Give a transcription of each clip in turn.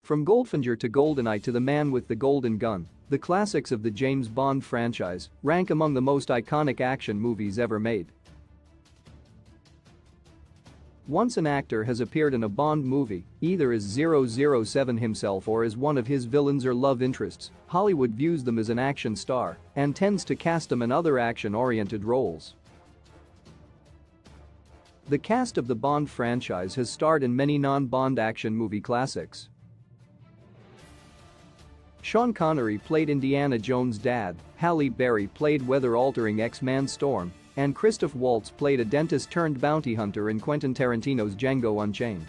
From Goldfinger to GoldenEye to The Man with the Golden Gun, the classics of the James Bond franchise rank among the most iconic action movies ever made. Once an actor has appeared in a Bond movie, either as 007 himself or as one of his villains or love interests, Hollywood views them as an action star and tends to cast them in other action-oriented roles. The cast of the Bond franchise has starred in many non-Bond action movie classics. Sean Connery played Indiana Jones' dad, Halle Berry played weather-altering X-Man Storm, and Christoph Waltz played a dentist-turned-bounty hunter in Quentin Tarantino's Django Unchained.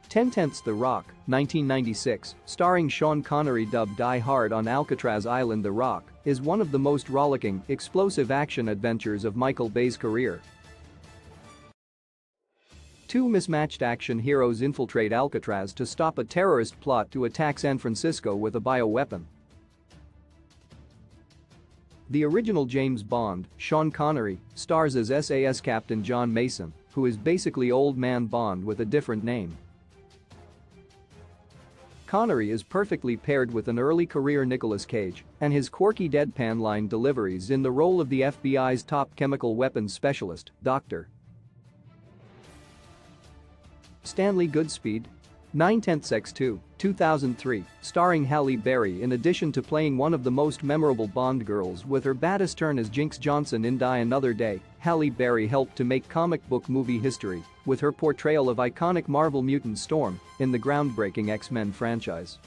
10 The Rock, 1996, starring Sean Connery dubbed Die Hard on Alcatraz Island. The Rock is one of the most rollicking, explosive action adventures of Michael Bay's career. Two mismatched action heroes infiltrate Alcatraz to stop a terrorist plot to attack San Francisco with a bioweapon. The original James Bond, Sean Connery, stars as SAS Captain John Mason, who is basically Old Man Bond with a different name. Connery is perfectly paired with an early career Nicolas Cage and his quirky deadpan line deliveries in the role of the FBI's top chemical weapons specialist, Dr. Stanley Goodspeed. 9/10 X2, 2003, starring Halle Berry. In addition to playing one of the most memorable Bond girls with her baddest turn as Jinx Johnson in Die Another Day, Halle Berry helped to make comic book movie history with her portrayal of iconic Marvel mutant Storm in the groundbreaking X-Men franchise.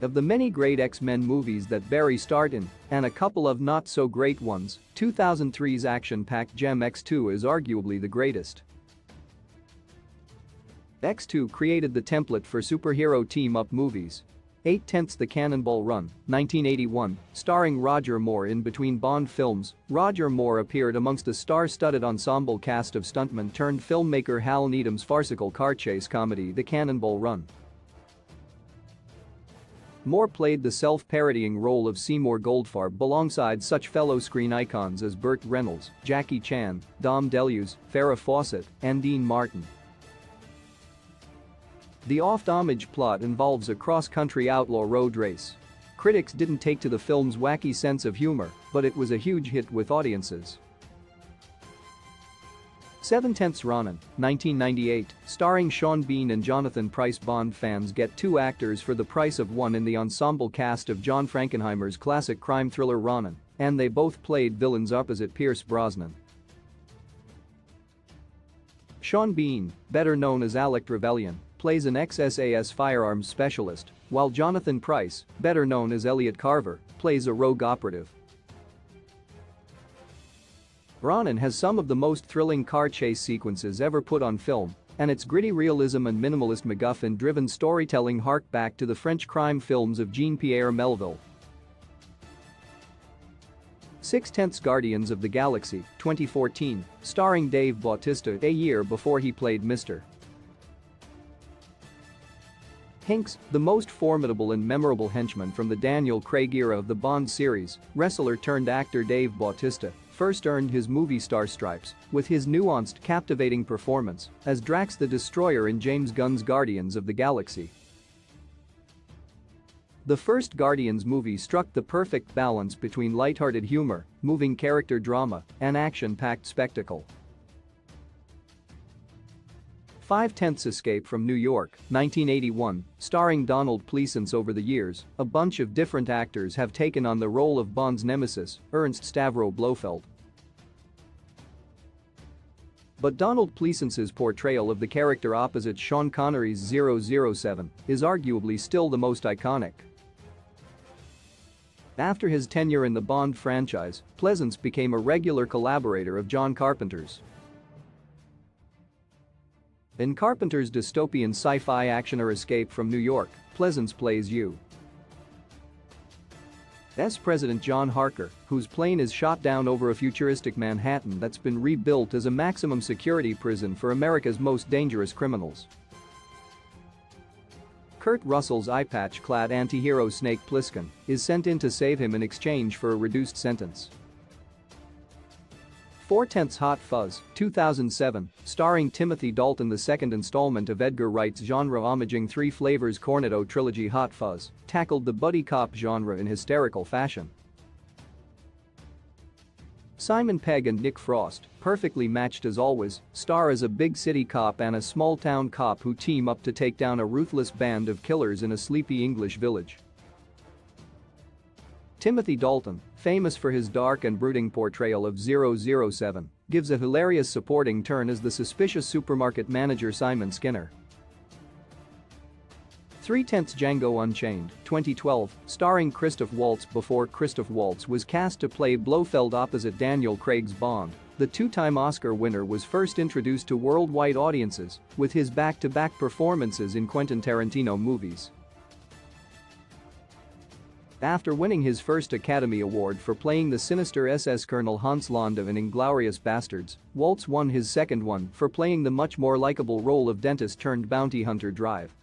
Of the many great X-Men movies that Berry starred in, and a couple of not-so-great ones, 2003's action-packed gem X2 is arguably the greatest. X2 created the template for superhero team-up movies. 8/10 The Cannonball Run, 1981, starring Roger Moore. In between Bond films, Roger Moore appeared amongst the star-studded ensemble cast of stuntman turned filmmaker Hal Needham's farcical car chase comedy The Cannonball Run. Moore played the self-parodying role of Seymour Goldfarb alongside such fellow screen icons as Burt Reynolds, Jackie Chan, Dom DeLuise, Farrah Fawcett, and Dean Martin. The oft-homage plot involves a cross-country outlaw road race. Critics didn't take to the film's wacky sense of humor, but it was a huge hit with audiences. 7/10 Ronin, 1998, starring Sean Bean and Jonathan Pryce. Bond fans get two actors for the price of one in the ensemble cast of John Frankenheimer's classic crime thriller Ronin, and they both played villains opposite Pierce Brosnan. Sean Bean, better known as Alec Trevelyan, plays an ex-SAS firearms specialist, while Jonathan Pryce, better known as Elliot Carver, plays a rogue operative. Ronin has some of the most thrilling car chase sequences ever put on film, and its gritty realism and minimalist MacGuffin-driven storytelling hark back to the French crime films of Jean-Pierre Melville. 6/10 Guardians of the Galaxy, 2014, starring Dave Bautista. A year before he played Mr. Hinks, the most formidable and memorable henchman from the Daniel Craig era of the Bond series, wrestler-turned-actor Dave Bautista first earned his movie star stripes with his nuanced, captivating performance as Drax the Destroyer in James Gunn's Guardians of the Galaxy. The first Guardians movie struck the perfect balance between lighthearted humor, moving character drama, and action-packed spectacle. 5/10 Escape from New York, 1981, starring Donald Pleasence. Over the years, a bunch of different actors have taken on the role of Bond's nemesis, Ernst Stavro Blofeld. But Donald Pleasence's portrayal of the character opposite Sean Connery's 007 is arguably still the most iconic. After his tenure in the Bond franchise, Pleasence became a regular collaborator of John Carpenter's. In Carpenter's dystopian sci-fi actioner Escape from New York, Pleasence plays U.S. President John Harker, whose plane is shot down over a futuristic Manhattan that's been rebuilt as a maximum security prison for America's most dangerous criminals. Kurt Russell's eye-patch-clad anti-hero Snake Plissken is sent in to save him in exchange for a reduced sentence. 4/10 Hot Fuzz, 2007, starring Timothy Dalton. The second installment of Edgar Wright's genre-homaging Three Flavors Cornetto trilogy Hot Fuzz tackled the buddy cop genre in hysterical fashion. Simon Pegg and Nick Frost, perfectly matched as always, star as a big city cop and a small-town cop who team up to take down a ruthless band of killers in a sleepy English village. Timothy Dalton, famous for his dark and brooding portrayal of 007, gives a hilarious supporting turn as the suspicious supermarket manager Simon Skinner. 3/10 Django Unchained, 2012, starring Christoph Waltz. Before Christoph Waltz was cast to play Blofeld opposite Daniel Craig's Bond, the two-time Oscar winner was first introduced to worldwide audiences with his back-to-back performances in Quentin Tarantino movies. After winning his first Academy Award for playing the sinister SS Colonel Hans Landau in Inglourious Basterds, Waltz won his second one for playing the much more likable role of dentist-turned-bounty hunter Drive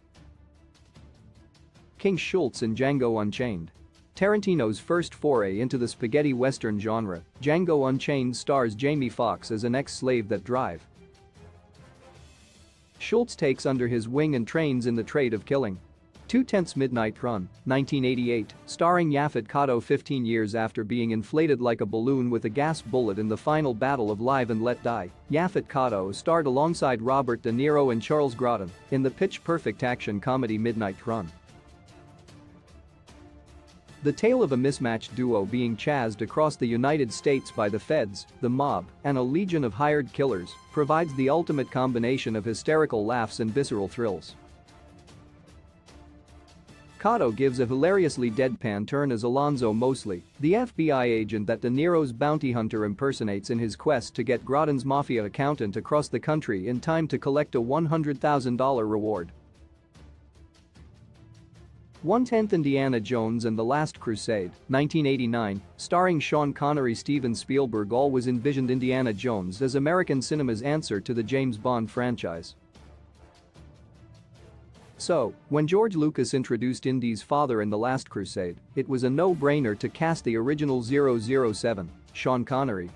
King Schultz in Django Unchained. Tarantino's first foray into the spaghetti western genre, Django Unchained stars Jamie Foxx as an ex-slave that Drive Schultz takes under his wing and trains in the trade of killing. 2/10 Midnight Run, 1988, starring Yaphet Kotto. 15 years after being inflated like a balloon with a gas bullet in the final battle of Live and Let Die, Yaphet Kotto starred alongside Robert De Niro and Charles Grodin in the pitch-perfect action comedy Midnight Run. The tale of a mismatched duo being chased across the United States by the feds, the mob, and a legion of hired killers provides the ultimate combination of hysterical laughs and visceral thrills. Kotto gives a hilariously deadpan turn as Alonzo Mosley, the FBI agent that De Niro's bounty hunter impersonates in his quest to get Grodin's mafia accountant across the country in time to collect a $100,000 reward. 1/10 Indiana Jones and the Last Crusade, 1989, starring Sean Connery. Steven Spielberg always envisioned Indiana Jones as American cinema's answer to the James Bond franchise. So, when George Lucas introduced Indy's father in The Last Crusade, it was a no-brainer to cast the original 007, Sean Connery.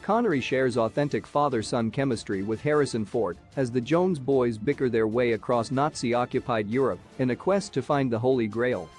Connery shares authentic father-son chemistry with Harrison Ford as the Jones boys bicker their way across Nazi-occupied Europe in a quest to find the Holy Grail.